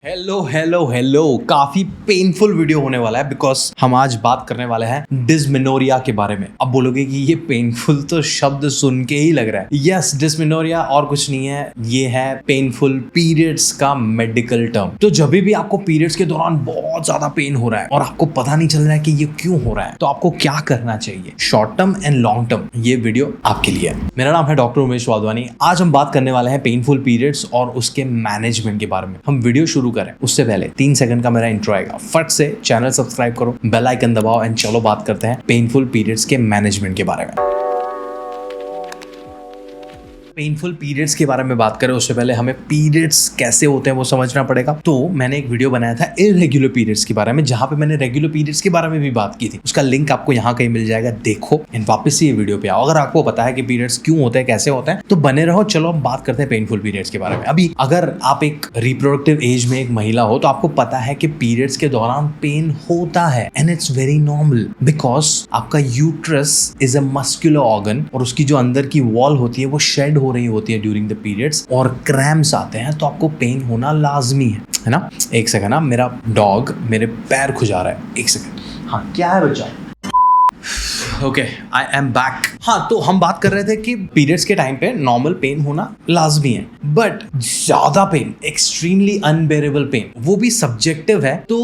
Hello hello hello, काफी painful video होने वाला है बिकॉज हम आज बात करने वाले हैं डिस्मेनोरिया के बारे में। अब बोलोगे कि ये पेनफुल तो शब्द सुन के ही लग रहा है। यस, डिस्मेनोरिया और कुछ नहीं है, ये है पेनफुल पीरियड्स का मेडिकल टर्म। तो जब भी आपको पीरियड्स के दौरान बहुत ज्यादा पेन हो रहा है और आपको पता नहीं चल रहा है कि ये क्यों हो रहा है, तो आपको क्या करना चाहिए short term and long term, ये वीडियो आपके लिए है। मेरा नाम है डॉक्टर उमेश वाधवानी। आज हम बात करने वाले हैं पेनफुल पीरियड्स और उसके मैनेजमेंट के बारे में। हम वीडियो शुरू करें उससे पहले 3 सेकंड का मेरा इंट्रो आएगा। फट से चैनल सब्सक्राइब करो, बेल आइकन दबाओ एंड चलो बात करते हैं पेनफुल पीरियड्स के मैनेजमेंट के बारे में। पेनफुल पीरियड्स के बारे में बात करें उससे पहले हमें पीरियड्स कैसे होते हैं वो समझना पड़ेगा। तो मैंने एक वीडियो बनाया था इरेगुलर पीरियड्स के बारे में, जहां पे मैंने रेगुलर पीरियड्स के बारे में भी बात की थी। उसका लिंक आपको यहाँ कहीं मिल जाएगा, देखो एंड वापस से ये वीडियो पे आओ। अगर आपको पता है कि पीरियड्स क्यों होते हैं, कैसे होते हैं, तो बने रहो। चलो हम बात करते हैं पेनफुल पीरियड्स के बारे में। अभी अगर आप एक रिप्रोडक्टिव एज में एक महिला हो तो आपको पता है कि पीरियड्स के दौरान पेन होता है and it's very normal because आपका uterus is a muscular organ और उसकी जो अंदर की वॉल होती है वो शेड हो रही होती है ड्यूरिंग द पीरियड्स और क्रैम्प्स आते हैं, तो आपको पेन होना लाजमी है ना। एक सेकंड ना, मेरा डॉग मेरे पैर खुजा रहा है। एक सेकंड। हाँ, क्या है बच्चा? Okay, I am back. हाँ, तो हम बात कर रहे थे कि पीरियड्स के टाइम पे नॉर्मल पेन होना लाजमी है, बट ज्यादा पेन, एक्सट्रीमली अनबेरेबल पेन, वो भी सब्जेक्टिव है। तो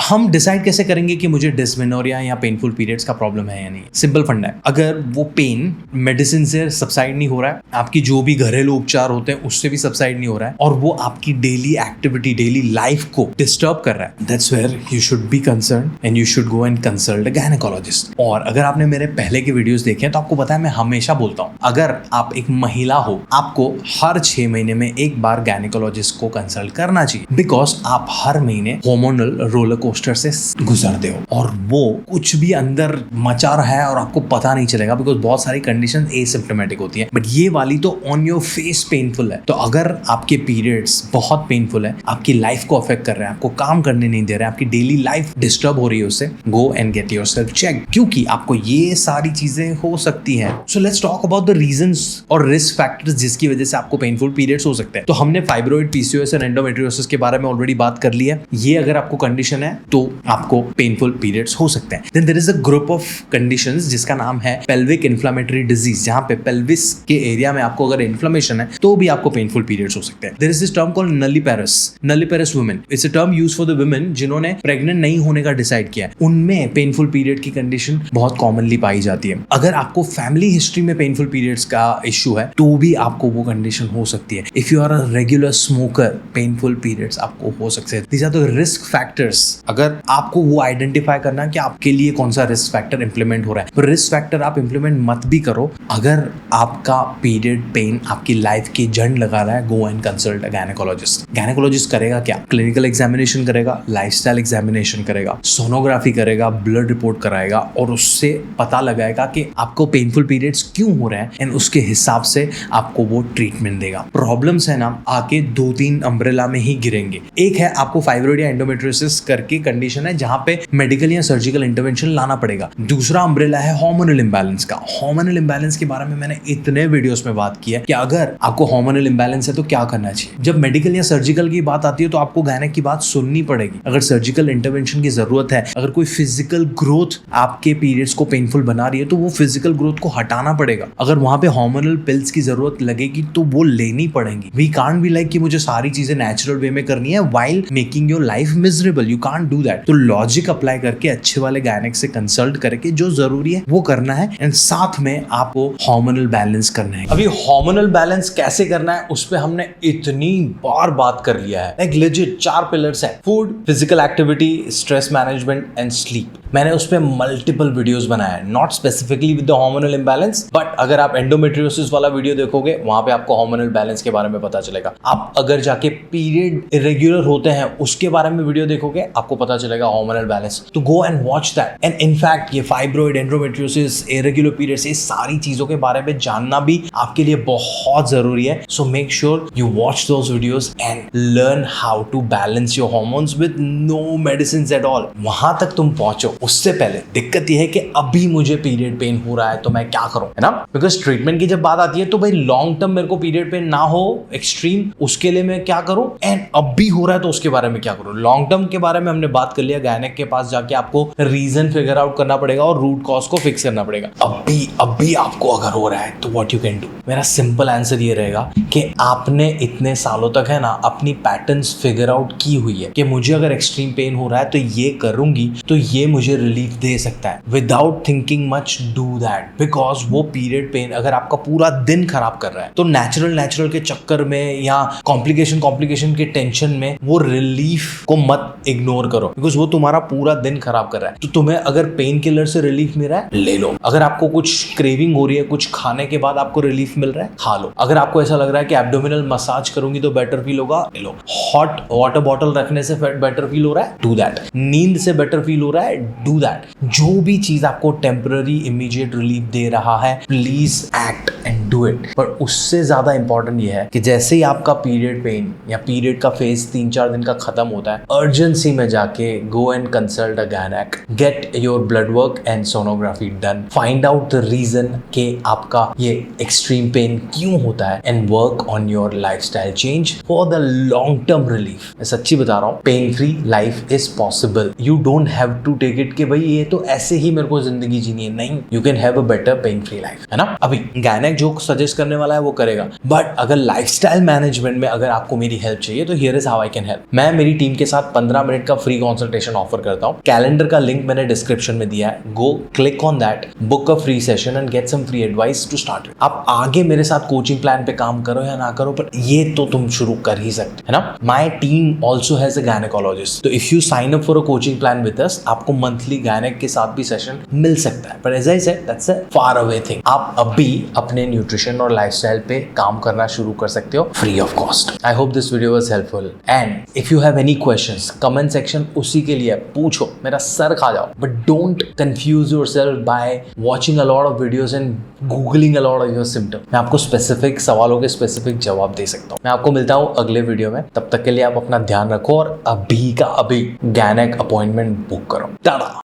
हम डिसाइड कैसे करेंगे कि मुझे डिस्मेनोरिया या पेनफुल पीरियड्स का प्रॉब्लम है या नहीं? सिंपल फंडा है। अगर वो पेन मेडिसिन से सबसाइड नहीं हो रहा है, आपकी जो भी घरेलू उपचार होते हैं उससे भी सबसाइड नहीं हो रहा है, और वो आपकी डेली एक्टिविटी, डेली लाइफ को डिस्टर्ब कर रहा है, that's where you should be concern and you should go and consult a gynaecologist. और अगर आपने मेरे पहले के वीडियोस देखे हैं तो आपको पता है मैं हमेशा बोलता हूं, अगर आप एक महिला हो आपको हर 6 महीने में एक बार गायनेकोलॉजिस्ट को कंसल्ट करना चाहिए, बिकॉज आप हर महीने हार्मोनल रोलर कोस्टर से गुजरते हो और वो कुछ भी अंदर मचा रहा है और आपको पता नहीं चलेगा, बिकॉज बहुत सारी कंडीशन एसिम्प्टोमेटिक होती है, बट ये वाली तो ऑन योर फेस पेनफुल है। तो अगर आपके पीरियड्स बहुत पेनफुल है, आपकी लाइफ को अफेक्ट कर रहे हैं, आपको काम करने नहीं दे रहे हैं, आपकी डेली लाइफ डिस्टर्ब हो रही है उससे, go and get yourself check, क्योंकि आपको ये सारी चीजें हो सकती हैं। So let's talk about the reasons और रिस्क फैक्टर्स जिसकी वजह से आपको पेनफुल पीरियड्स हो सकते हैं। तो हमने फाइब्रॉइड, पीसीओएस और एंडोमेट्रियोसिस के बारे में ऑलरेडी बात कर ली है। ये अगर आपको कंडीशन है तो आपको पेनफुल पीरियड्स हो सकते हैं। Then there is a group of conditions जिसका नाम है पेल्विक इन्फ्लेमेटरी डिजीज, जहां पे पेल्विस के एरिया में आपको अगर इन्फ्लेमेशन है तो भी आपको पेनफुल पीरियड्स हो सकते हैं। There is this term called nulliparous women. It's a term used for the women जिन्होंने प्रेग्नेंट नहीं होने का डिसाइड किया है, उनमें पेनफुल पीरियड की कंडीशन बहुत कॉमनली पाई जाती है। अगर आपको फैमिली हिस्ट्री में पेनफुल पीरियड्स का इश्यू है तो भी आपको वो कंडीशन हो सकती है। If you are a regular smoker, painful periods आपको हो सकते हैं। These are the risk factors. अगर आपको वो आइडेंटिफाई करना है कि आपके लिए कौन सा रिस्क फैक्टर इंप्लीमेंट हो रहा है, तो रिस्क फैक्टर आप इंप्लीमेंट मत भी करो। अगर आपका पीरियड पेन आपकी लाइफ की जंग लगा रहा है, गो and consult a gynaecologist. Gynaecologist करेगा क्या? क्लिनिकल एग्जामिनेशन करेगा, लाइफस्टाइल एग्जामिनेशन करेगा, सोनोग्राफी करेगा, ब्लड रिपोर्ट कराएगा और उससे पता लगाएगा कि आपको पेनफुल पीरियड्स क्यों हो रहे हैं एंड उसके हिसाब से आपको वो ट्रीटमेंट देगा। प्रॉब्लम्स है ना, आके 2-3 अम्ब्रेला में ही गिरेंगे। एक है आपको फाइब्रॉइड या एंडोमेट्रियोसिस करके कंडीशन है जहां पे मेडिकल या सर्जिकल इंटरवेंशन लाना पड़ेगा। दूसरा अम्ब्रेला है हार्मोनल इंबैलेंस का। हार्मोनल इंबैलेंस के बारे में मैंने इतने वीडियोस में बात की है कि अगर आपको हार्मोनल इंबैलेंस है तो क्या करना चाहिए। जब मेडिकल या सर्जिकल की बात आती है तो आपको गायनेक की बात सुननी पड़ेगी। अगर सर्जिकल इंटरवेंशन की जरूरत है, अगर कोई फिजिकल ग्रोथ आपके पीरियड्स को पेनफुल बना रही है तो वो फिजिकल ग्रोथ को हटाना पड़ेगा। अगर वहां पे हार्मोनल पिल्स की जरूरत लगेगी तो वो लेनी पड़ेंगी। वी कांट बी लाइक कि मुझे सारी चीजें नेचुरल वे में करनी है while making your life miserable. You can't do that. तो लॉजिक अप्लाई करके अच्छे वाले गायनेक से कंसल्ट करके जो जरूरी है वो करना है एंड साथ में आपको हार्मोनल बैलेंस करना है। अभी हार्मोनल बैलेंस कैसे करना है उस पर हमने इतनी बार बात कर लिया है। एक लेजिट 4 पिलर्स है: food, physical activity, stress management and sleep. मैंने उस पर मल्टीपल वीडियोस बनाया है, not specifically with the hormonal imbalance, but अगर आप एंडोमेट्रियोसिस वाला वीडियो देखोगे वहां पे आपको हार्मोनल बैलेंस के बारे में पता चलेगा। आप अगर जाके पीरियड इरेगुलर होते हैं उसके बारे में वीडियो देखोगे आपको पता चलेगा हार्मोनल बैलेंस। तो go and watch that. And in fact ये फाइब्रॉइड, एंडोमेट्रियोसिस, इरेगुलर पीरियड्स, ये सारी चीजों के बारे में जानना भी आपके लिए बहुत जरूरी है। So make sure you watch those videos and learn how to balance your hormones with no medicine at all. वहां तक तुम पहुंचो, उससे पहले दिक्कत यह है कि अभी मुझे पीरियड पेन हो रहा है तो मैं क्या करूं, है ना। बिकॉज ट्रीटमेंट की जब बात आती है तो भाई लॉन्ग टर्म मेरे को पीरियड पेन ना हो एक्सट्रीम, उसके लिए मैं क्या करूं, एंड अब भी हो रहा है तो उसके बारे में क्या करूं। लॉन्ग टर्म के बारे में हमने बात कर लिया, गायनेक के पास जाके आपको रीजन फिगर आउट करना पड़ेगा और रूट कॉज को फिक्स करना पड़ेगा। अब भी आपको अगर हो रहा है तो व्हाट यू कैन डू, मेरा सिंपल आंसर ये रहेगा कि आपने इतने सालों तक है ना अपनी पैटर्न्स फिगर आउट की हुई है कि मुझे अगर एक्सट्रीम पेन हो रहा है तो ये करूंगी तो ये मुझे रिलीफ दे सकता है। Without thinking much do that, because वो पीरियड पेन अगर आपका पूरा दिन खराब कर रहा है तो नेचुरल के चक्कर में या कॉम्प्लिकेशन के टेंशन में वो रिलीफ को मत इग्नोर करो, बिकॉज वो तुम्हारा पूरा दिन खराब कर रहा है। तो तुम्हें अगर पेन किलर से रिलीफ मिल रहा है ले लो, अगर आपको कुछ क्रेविंग हो रही है, कुछ खाने के बाद आपको रिलीफ मिल रहा है खा लो, अगर आपको ऐसा लग रहा है कि एब्डोमिनल मसाज करूंगी तो बेटर फील होगा ले लो, हॉट वाटर बॉटल रखने से बेटर फील हो रहा है डू दैट, नींद से बेटर फील हो रहा है डू दैट। जो भी चीज आपको टेम्पररी इमीडिएट रिलीफ दे रहा है please act and do it. पर उससे ज्यादा इंपॉर्टेंट ये है कि जैसे ही आपका पीरियड पेन या पीरियड का फेज 3-4 दिन का खत्म होता है, अर्जेंसी में जाके go and consult a gynaec, get your blood work and sonography done, find out the reason कि आपका ये एक्सट्रीम पेन क्यों होता है and work on your lifestyle change for the long term relief. मैं सच्ची बता रहा हूँ, pain free life is possible. You don't have to take it कि भाई ये तो ऐसे ही मेरे को जिंदगी जीनी है, नहीं, you can have a better pen free life, है ना। अभी गायनेक जो सजेस्ट करने वाला है वो करेगा, बट अगर लाइफस्टाइल मैनेजमेंट में अगर आपको मेरी हेल्प चाहिए तो here is how I can help. मैं मेरी टीम के साथ 15 मिनट का फ्री कंसल्टेशन ऑफर करता हूँ। कैलेंडर का लिंक मैंने डिस्क्रिप्शन में दिया है, go click on that, book a free session and get some free advice to start. आप आगे मेरे साथ कोचिंग प्लान पे काम करो या ना करो, पर ये तो तुम शुरू कर ही सकते, है ना। My team also has a gynaecologist, तो if you sign up for a coaching plan with us, आपको मंथली गायनेक के साथ भी सेशन मिल सकता है। पर as I said that's a far away thing. आप अभी अपने न्यूट्रिशन और लाइफस्टाइल पे काम करना शुरू कर सकते हो free of cost. I hope this video was helpful and if you have any questions, comment section उसी के लिए पूछो, मेरा सर खा जाओ, but don't confuse yourself by watching a lot of videos and googling a lot of your symptom. मैं आपको specific सवालों के स्पेसिफिक जवाब दे सकता हूँ। मैं आपको मिलता हूँ अगले वीडियो में, तब तक के लिए आप अपना ध्यान रखो और अभी का अभी गायनेक अपॉइंटमेंट बुक करो। टाटा।